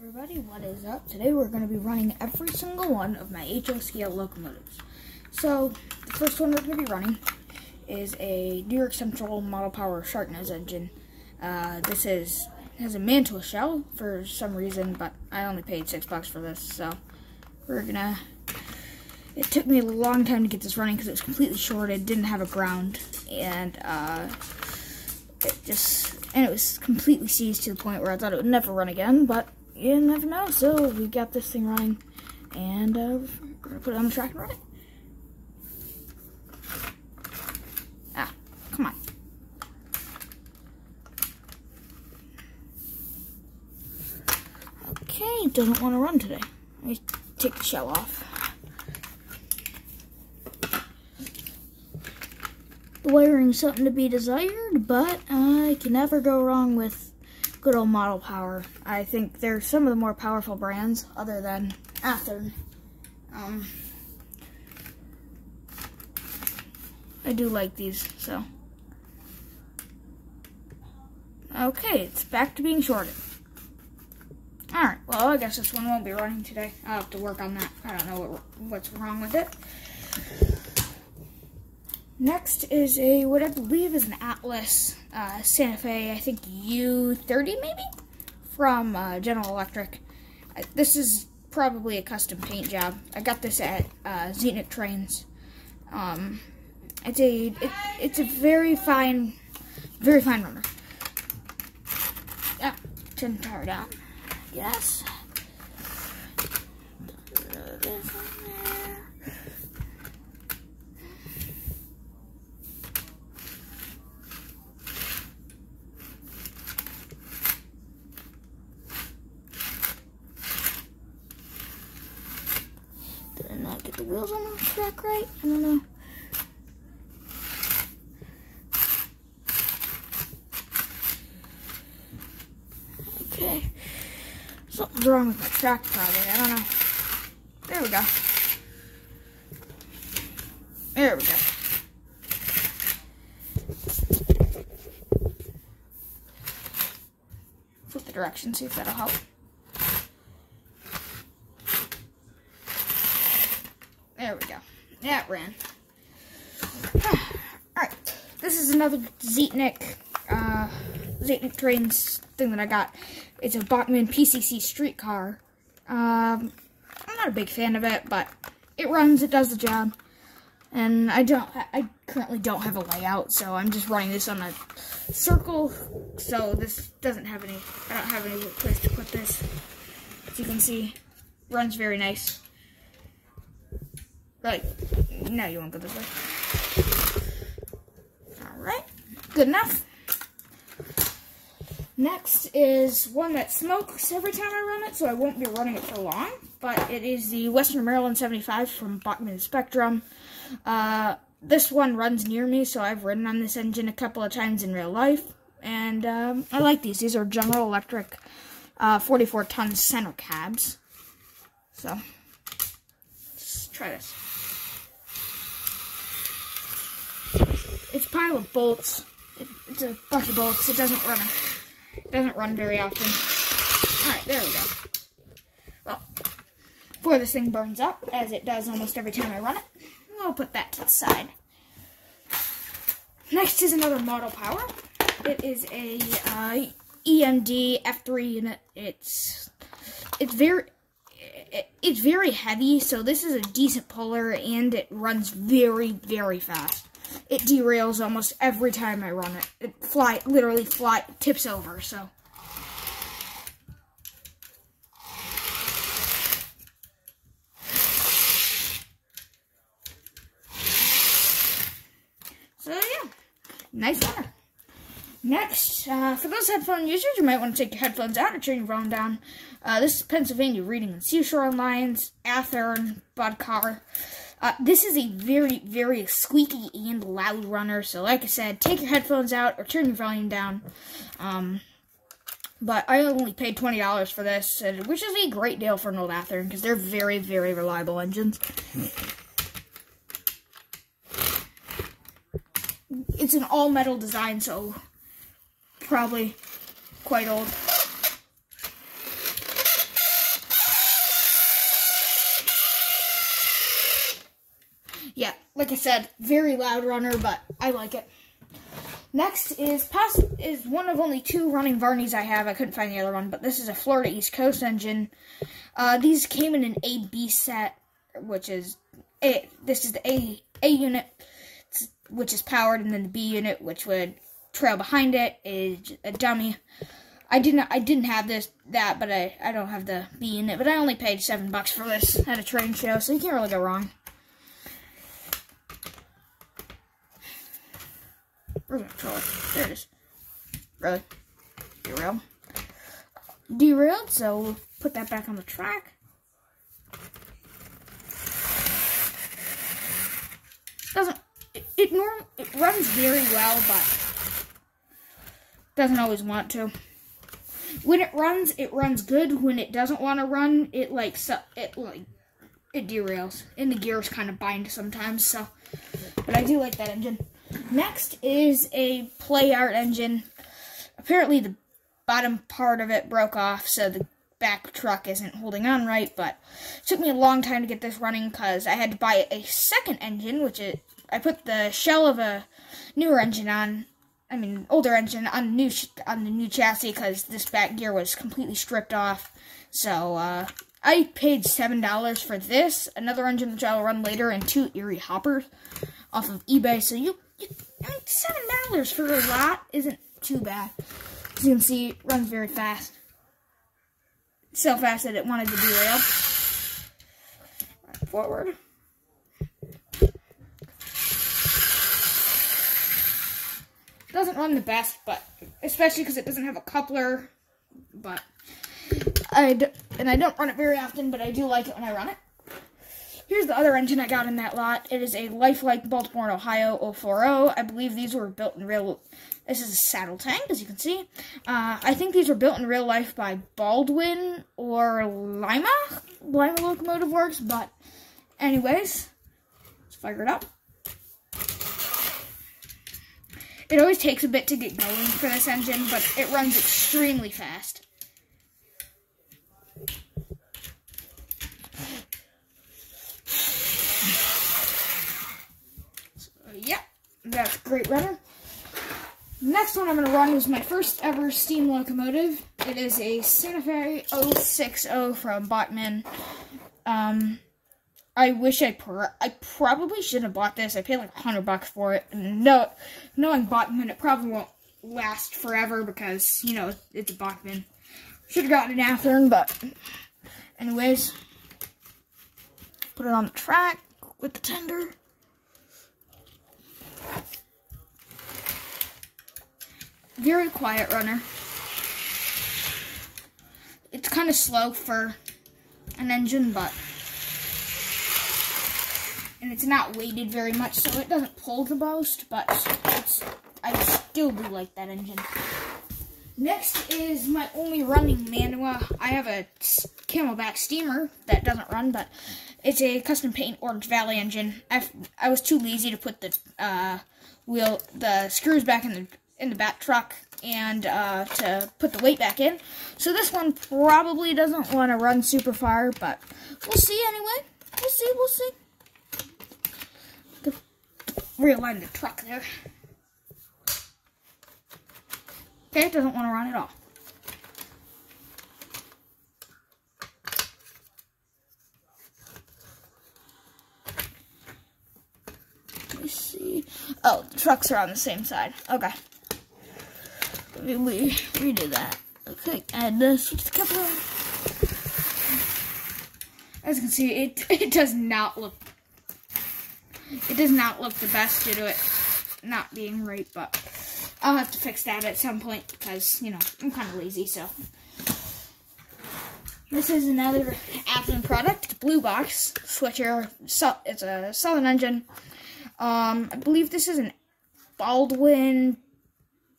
everybody, what is up? Today we're going to be running every single one of my HO scale locomotives. So, the first one we're going to be running is a New York Central Model Power Shark Nose engine. This has a mantua shell for some reason, but I only paid $6 for this, so we're gonna... It took me a long time to get this running because it was completely shorted, didn't have a ground, and it was completely seized to the point where I thought it would never run again, but you never know. So we got this thing running, and we're gonna put it on the track and run it. Ah, come on. Okay, it doesn't want to run today. Let me take the shell off. The wiring's something to be desired, but I can never go wrong with good old Model Power. I think they're some of the more powerful brands other than Athearn. I do like these, so. Okay, it's back to being shorted. Alright, well, I guess this one won't be running today. I'll have to work on that. I don't know what's wrong with it. Next is what I believe is an Atlas Santa Fe, I think U30 maybe, from General Electric. This is probably a custom paint job. I got this at Zenith Trains. It's a very fine runner. Yeah, turn the tire down. Yes. Did I not get the wheels on the track right? I don't know. Okay. Something's wrong with my track probably. I don't know. There we go. There we go. Flip the direction, see if that'll help. There we go. That ran. Alright. This is another Zenith Trains thing that I got. It's a Bachmann PCC streetcar. I'm not a big fan of it, but it runs, it does the job. And I currently don't have a layout, so I'm just running this on a circle. So this doesn't have any, I don't have any place to put this. As you can see, runs very nice. Right, now you won't go this way. Alright, good enough. Next is one that smokes every time I run it, so I won't be running it for long. But it is the Western Maryland 75 from Bachmann Spectrum. This one runs near me, so I've ridden on this engine a couple of times in real life. And I like these. These are General Electric 44-ton center cabs. So, let's try this. It's a pile of bolts. It's a bunch of bolts. It doesn't run very often. Alright, there we go. Well, before this thing burns up, as it does almost every time I run it, we'll put that to the side. Next is another Model Power. It is a EMD F3 unit. It's very heavy, so this is a decent puller, and it runs very, very fast. It derails almost every time I run it. It literally tips over, so. So yeah, nice runner. Next, for those headphone users, you might want to take your headphones out or turn your volume down. This is Pennsylvania Reading and Seashore Lines, Athearn, Budcar. This is a very, very squeaky and loud runner, so like I said, take your headphones out or turn your volume down. But I only paid $20 for this, which is a great deal for an old Athearn, because they're very, very reliable engines. It's an all-metal design, so probably quite old. Like I said, very loud runner, but I like it. Next is one of only 2 running Varneys I have. I couldn't find the other one, but this is a Florida East Coast engine. These came in an A-B set, which is this is the A unit, which is powered, and then the B unit, which would trail behind it, is a dummy. I didn't have that, but I don't have the B unit. But I only paid $7 for this at a trade show, so you can't really go wrong. Where's my controller? There it is. Really? Derailed? Derailed, so we'll put that back on the track. It runs very well, but doesn't always want to. When it runs good. When it doesn't want to run, it derails, and the gears kind of bind sometimes. So, but I do like that engine. Next is a play art engine. Apparently the bottom part of it broke off, so the back truck isn't holding on right, but it took me a long time to get this running because I had to buy a second engine, I put the shell of a newer engine on, older engine on the new chassis because this back gear was completely stripped off. So I paid $7 for this, another engine which I'll run later, and 2 Erie hoppers off of eBay. So $7 for a lot isn't too bad. As you can see, it runs very fast. So fast that it wanted to derail. Right, forward. Doesn't run the best, but especially because it doesn't have a coupler. But I don't run it very often, but I do like it when I run it. Here's the other engine I got in that lot. It is a Lifelike Baltimore, Ohio 040. I believe these were built in real. This is a saddle tank, as you can see. I think these were built in real life by Baldwin or Lima Locomotive Works. But anyways, let's fire it up. It always takes a bit to get going for this engine, but it runs extremely fast. Yep, that's a great runner. Next one I'm going to run is my first ever steam locomotive. It is a Santa Fe 060 from Bachmann. I wish I probably shouldn't have bought this. I paid like $100 for it. And knowing Bachmann, it probably won't last forever because, it's a Bachmann. Should have gotten an Athearn, but anyways, put it on the track with the tender. Very quiet runner. It's kind of slow for an engine, and it's not weighted very much, so it doesn't pull the most, but I still do like that engine. Next is my only running manual. I have a Camelback steamer that doesn't run, but it's a custom paint Orange Valley engine. I was too lazy to put the screws back in the back truck and to put the weight back in. So this one probably doesn't want to run super far, but we'll see anyway. We'll see. Realign the truck there. Okay, it doesn't want to run at all. Let me see. Oh, the trucks are on the same side. Okay. Let me redo that. Okay, add this. Switch the coupler. As you can see, it does not look. It does not look the best due to it not being right, but I'll have to fix that at some point because, I'm kind of lazy, so. This is another Athearn product, Blue Box switcher. It's a Southern engine. I believe this is an Baldwin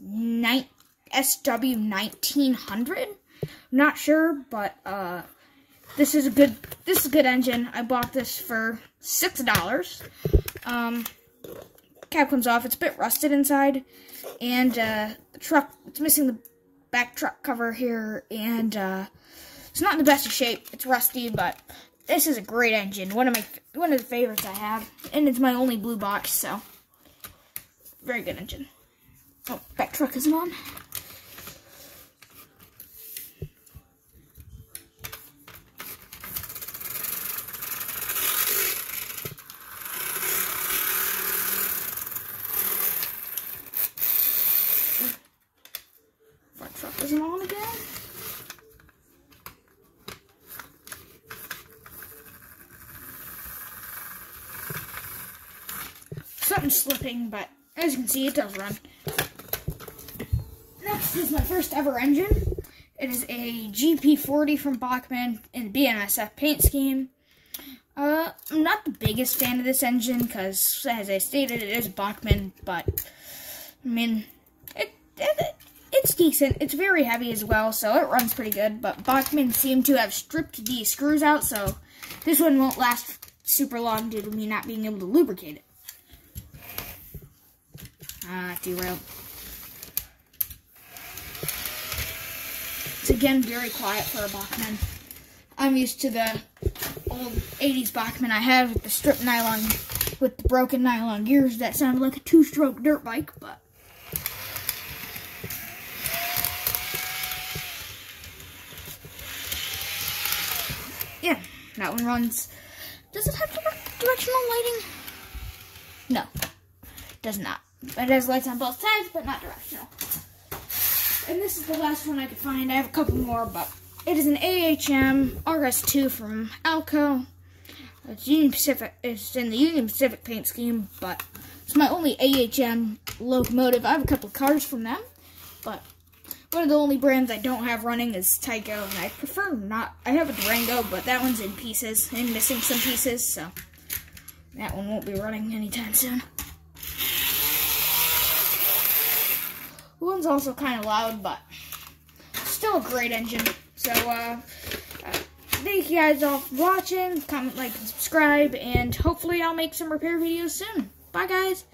SW 1900. I'm not sure, but this is a good engine. I bought this for $6. Cap comes off. It's a bit rusted inside, and the truck, it's missing the back truck cover here, and it's not in the best of shape. It's rusty, but this is a great engine. One of the favorites I have, and it's my only blue box, so very good engine. Oh, back truck isn't on. Front truck isn't on again. Something's slipping, but as you can see, it does run. Next is my first ever engine. It is a GP40 from Bachmann in BNSF paint scheme. I'm not the biggest fan of this engine because, as I stated, it is Bachmann, but I mean, it's decent. It's very heavy as well, so it runs pretty good. But Bachmann seemed to have stripped the screws out, so this one won't last super long due to me not being able to lubricate it. Derailed. It's again very quiet for a Bachmann. I'm used to the old 80s Bachmann I have with the stripped nylon, with the broken nylon gears that sounded like a two-stroke dirt bike, but yeah, that one runs. Does it have directional lighting? No, it does not. It has lights on both sides, but not directional. And this is the last one I could find. I have a couple more, but it is an AHM RS2 from Alco. It's Union Pacific. It's in the Union Pacific paint scheme, but it's my only AHM locomotive. I have a couple of cars from them, but one of the only brands I don't have running is Tyco, and I prefer not. I have a Durango, but that one's in pieces and missing some pieces, so that one won't be running anytime soon. One's also kind of loud, but still a great engine. So, thank you guys all for watching. Comment, like, and subscribe, and hopefully I'll make some repair videos soon. Bye, guys.